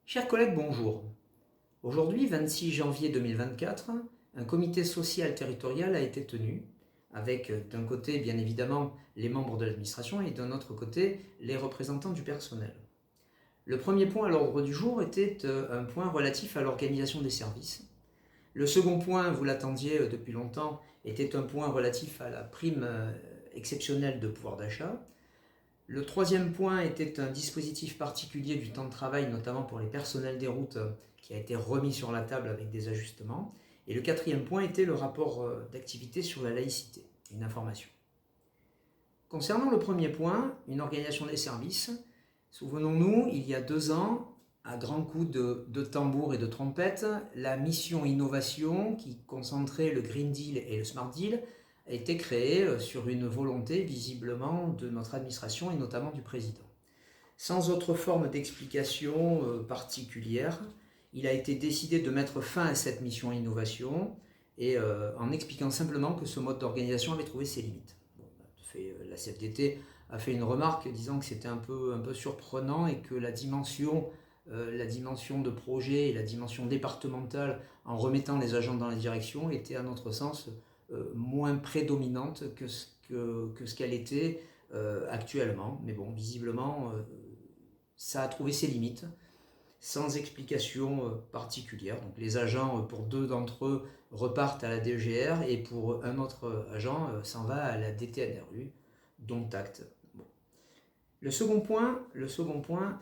Chers collègues, bonjour. Aujourd'hui, 26 janvier 2024, un comité social territorial a été tenu avec d'un côté bien évidemment les membres de l'administration et d'un autre côté les représentants du personnel. Le premier point à l'ordre du jour était un point relatif à l'organisation des services. Le second point, vous l'attendiez depuis longtemps, était un point relatif à la prime exceptionnelle de pouvoir d'achat. Le troisième point était un dispositif particulier du temps de travail, notamment pour les personnels des routes, qui a été remis sur la table avec des ajustements. Et le quatrième point était le rapport d'activité sur la laïcité, une information. Concernant le premier point, une organisation des services, souvenons-nous, il y a 2 ans, à grands coups de tambour et de trompette, la mission innovation qui concentrait le Green Deal et le Smart Deal a été créée sur une volonté visiblement de notre administration et notamment du président. Sans autre forme d'explication particulière, il a été décidé de mettre fin à cette mission innovation et en expliquant simplement que ce mode d'organisation avait trouvé ses limites. Bon, la CFDT a fait une remarque disant que c'était un peu surprenant et que la dimension de projet et la dimension départementale en remettant les agents dans la direction était à notre sens moins prédominante que ce qu'elle était actuellement. Mais bon, visiblement, ça a trouvé ses limites, sans explication particulière. Donc les agents, pour 2 d'entre eux, repartent à la DGR et pour un autre agent, s'en va à la DTNRU, dont acte. Bon. Le second point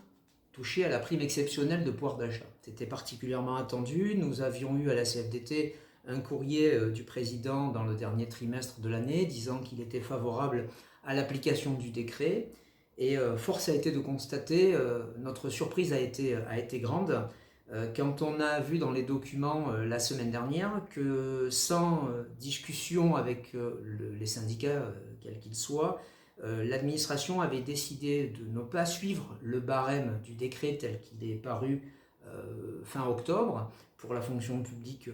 touchait à la prime exceptionnelle de pouvoir d'achat. C'était particulièrement attendu. Nous avions eu à la CFDT un courrier du président dans le dernier trimestre de l'année disant qu'il était favorable à l'application du décret. Et force a été de constater, notre surprise a été grande quand on a vu dans les documents la semaine dernière que sans discussion avec les syndicats, quels qu'ils soient, l'administration avait décidé de ne pas suivre le barème du décret tel qu'il est paru fin octobre pour la fonction publique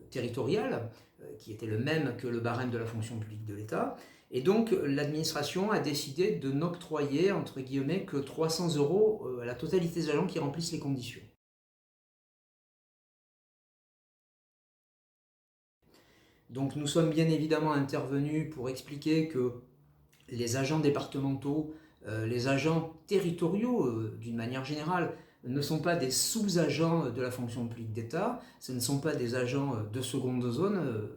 territoriale, qui était le même que le barème de la fonction publique de l'État. Et donc l'administration a décidé de n'octroyer, entre guillemets, que 300 € à la totalité des agents qui remplissent les conditions. Donc nous sommes bien évidemment intervenus pour expliquer que les agents départementaux, les agents territoriaux d'une manière générale, ne sont pas des sous-agents de la fonction publique d'État, ce ne sont pas des agents de seconde zone,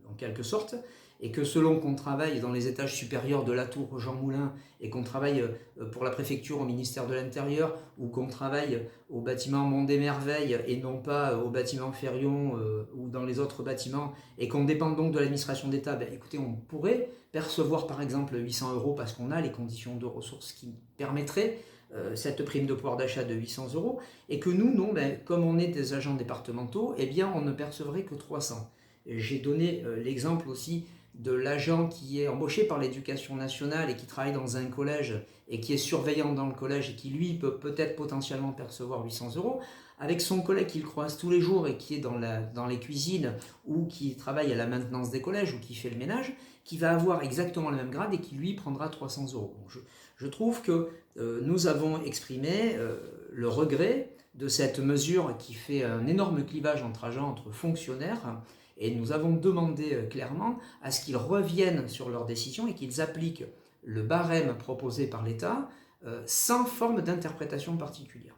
en quelque sorte, et que selon qu'on travaille dans les étages supérieurs de la tour Jean Moulin et qu'on travaille pour la préfecture au ministère de l'Intérieur ou qu'on travaille au bâtiment Mont des Merveilles et non pas au bâtiment Ferion ou dans les autres bâtiments et qu'on dépend donc de l'administration d'État, ben, écoutez, on pourrait percevoir par exemple 800 € parce qu'on a les conditions de ressources qui permettraient cette prime de pouvoir d'achat de 800 € et que nous, non, ben, comme on est des agents départementaux, eh bien on ne percevrait que 300. J'ai donné l'exemple aussi de l'agent qui est embauché par l'éducation nationale et qui travaille dans un collège et qui est surveillant dans le collège et qui lui peut peut-être potentiellement percevoir 800 € avec son collègue qu'il croise tous les jours et qui est dans les cuisines ou qui travaille à la maintenance des collèges ou qui fait le ménage, qui va avoir exactement le même grade et qui lui prendra 300 €. Bon, je trouve que nous avons exprimé le regret de cette mesure qui fait un énorme clivage entre agents, entre fonctionnaires. Et nous avons demandé clairement à ce qu'ils reviennent sur leurs décisions et qu'ils appliquent le barème proposé par l'État sans forme d'interprétation particulière.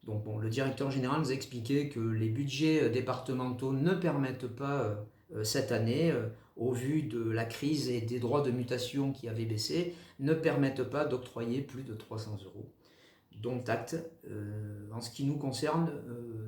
Donc bon, le directeur général nous a expliqué que les budgets départementaux ne permettent pas cette année, au vu de la crise et des droits de mutation qui avaient baissé, ne permettent pas d'octroyer plus de 300 €. Dont acte. En ce qui nous concerne,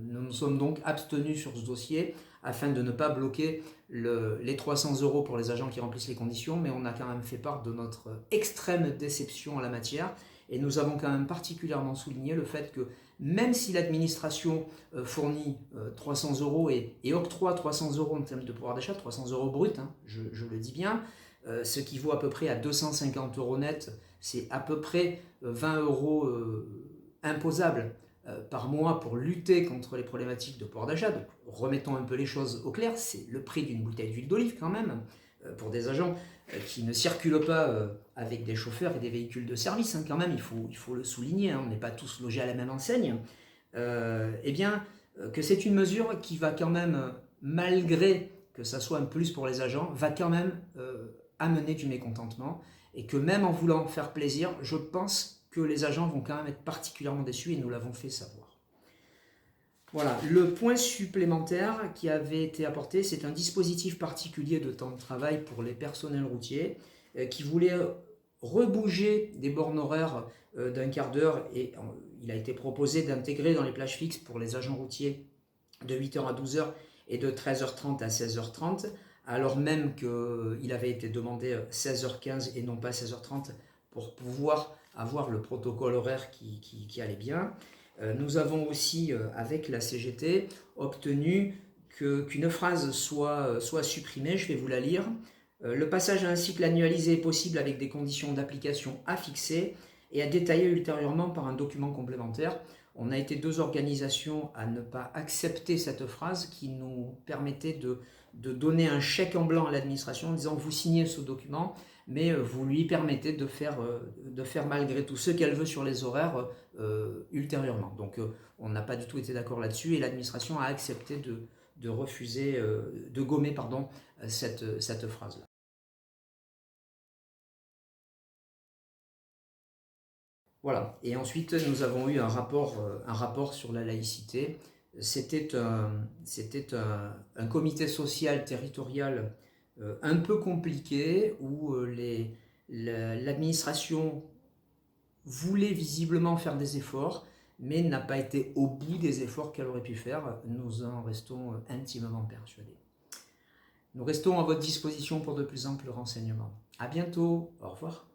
nous nous sommes donc abstenus sur ce dossier afin de ne pas bloquer les 300 € pour les agents qui remplissent les conditions, mais on a quand même fait part de notre extrême déception en la matière et nous avons quand même particulièrement souligné le fait que même si l'administration fournit 300 € et octroie 300 € en termes de pouvoir d'achat, 300 € brut, hein, je le dis bien, ce qui vaut à peu près à 250 € net, c'est à peu près 20 € imposables par mois pour lutter contre les problématiques de pouvoir d'achat. Donc remettons un peu les choses au clair, c'est le prix d'une bouteille d'huile d'olive quand même, pour des agents qui ne circulent pas avec des chauffeurs et des véhicules de service, hein, quand même, il faut le souligner, hein, on n'est pas tous logés à la même enseigne, eh bien, que c'est une mesure qui va quand même, malgré que ça soit un plus pour les agents, va quand même amener du mécontentement, et que même en voulant faire plaisir, je pense que les agents vont quand même être particulièrement déçus, et nous l'avons fait savoir. Voilà, le point supplémentaire qui avait été apporté, c'est un dispositif particulier de temps de travail pour les personnels routiers qui voulait rebouger des bornes horaires d'un quart d'heure, et il a été proposé d'intégrer dans les plages fixes pour les agents routiers de 8h à 12h et de 13h30 à 16h30, alors même qu'il avait été demandé 16h15 et non pas 16h30 pour pouvoir avoir le protocole horaire qui allait bien. Nous avons aussi, avec la CGT, obtenu qu'une phrase soit supprimée, je vais vous la lire. Le passage à un cycle annualisé est possible avec des conditions d'application à fixer et à détailler ultérieurement par un document complémentaire. On a été 2 organisations à ne pas accepter cette phrase qui nous permettait de donner un chèque en blanc à l'administration en disant vous signez ce document, mais vous lui permettez de faire malgré tout ce qu'elle veut sur les horaires ultérieurement. Donc on n'a pas du tout été d'accord là-dessus, et l'administration a accepté de refuser, de gommer cette phrase-là. Voilà. Et ensuite, nous avons eu un rapport sur la laïcité. C'était un comité social territorial un peu compliqué, où l'administration voulait visiblement faire des efforts, mais n'a pas été au bout des efforts qu'elle aurait pu faire. Nous en restons intimement persuadés. Nous restons à votre disposition pour de plus amples renseignements. À bientôt. Au revoir.